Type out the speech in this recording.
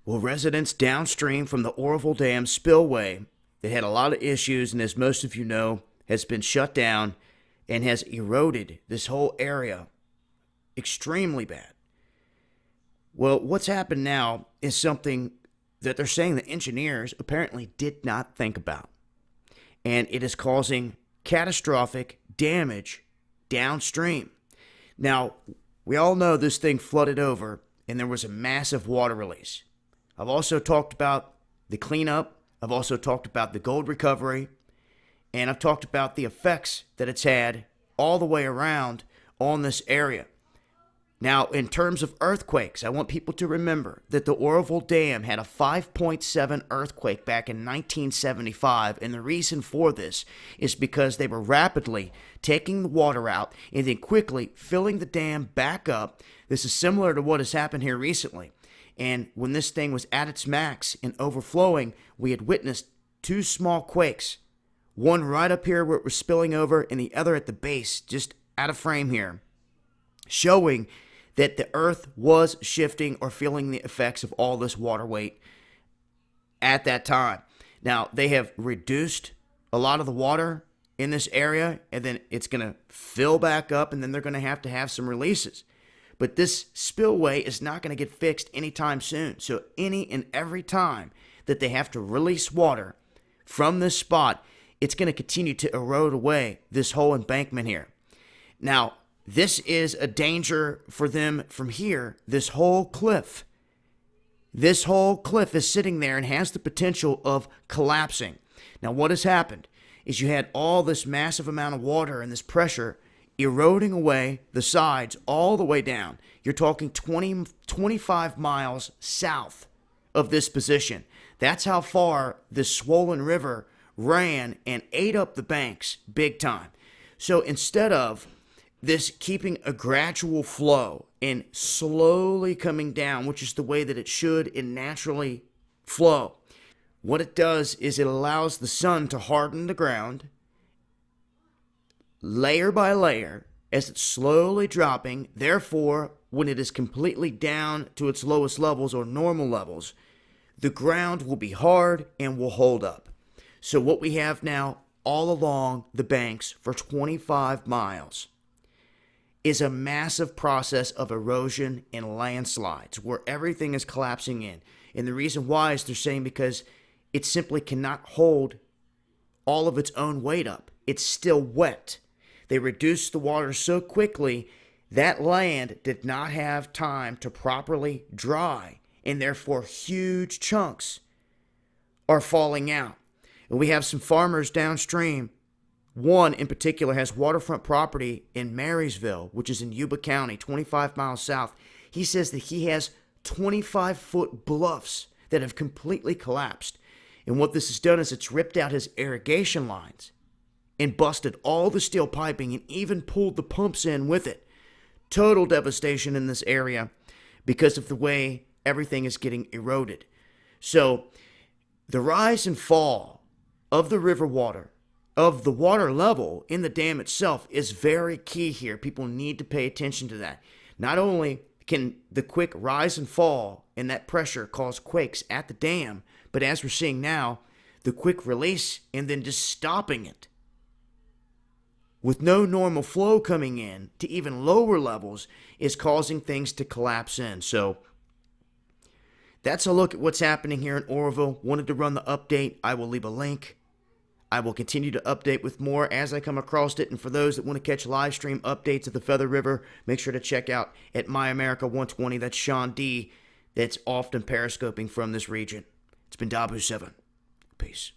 Well, residents downstream from the Oroville Dam Spillway that had a lot of issues, and as most of you know, has been shut down and has eroded this whole area extremely bad. Well, what's happened now is something that they're saying the engineers apparently did not think about. And it is causing catastrophic damage downstream. Now, we all know this thing flooded over and there was a massive water release. I've also talked about the cleanup. I've also talked about the gold recovery. And I've talked about the effects that it's had all the way around on this area. Now, in terms of earthquakes, I want people to remember that the Oroville Dam had a 5.7 earthquake back in 1975, and the reason for this is because they were rapidly taking the water out and then quickly filling the dam back up. This is similar to what has happened here recently. And when this thing was at its max and overflowing, we had witnessed two small quakes, one right up here where it was spilling over and the other at the base, just out of frame here, showing that the earth was shifting or feeling the effects of all this water weight at that time. Now, they have reduced a lot of the water in this area, and then it's going to fill back up, and then they're going to have some releases. But this spillway is not going to get fixed anytime soon. So any and every time that they have to release water from this spot, it's going to continue to erode away this whole embankment here. Now, this is a danger for them from here. This whole cliff is sitting there and has the potential of collapsing. Now, what has happened is you had all this massive amount of water and this pressure eroding away the sides all the way down. You're talking 25 miles south of this position. That's how far this swollen river ran and ate up the banks big time. So instead of this keeping a gradual flow and slowly coming down, which is the way that it should and naturally flow, what it does is it allows the sun to harden the ground layer by layer as it's slowly dropping. Therefore, when it is completely down to its lowest levels or normal levels, the ground will be hard and will hold up. So what we have now all along the banks for 25 miles is a massive process of erosion and landslides where everything is collapsing in. And the reason why is they're saying because it simply cannot hold all of its own weight up. It's still wet. They reduced the water so quickly that land did not have time to properly dry, and therefore huge chunks are falling out. And we have some farmers downstream. One in particular has waterfront property in Marysville, which is in Yuba County, 25 miles south. He says that he has 25-foot bluffs that have completely collapsed. And what this has done is it's ripped out his irrigation lines and busted all the steel piping and even pulled the pumps in with it. Total devastation in this area because of the way everything is getting eroded. So the rise and fall of the river water, of the water level in the dam itself, is very key here. People need to pay attention to that. Not only can the quick rise and fall and that pressure cause quakes at the dam, but as we're seeing now, the quick release and then just stopping it with no normal flow coming in to even lower levels is causing things to collapse in. So that's a look at what's happening here in Oroville. Wanted to run the update. I will leave a link. I will continue to update with more as I come across it. And for those that want to catch live stream updates of the Feather River, make sure to check out at My America 120. That's Sean D. That's often periscoping from this region. It's been Dabu7. Peace.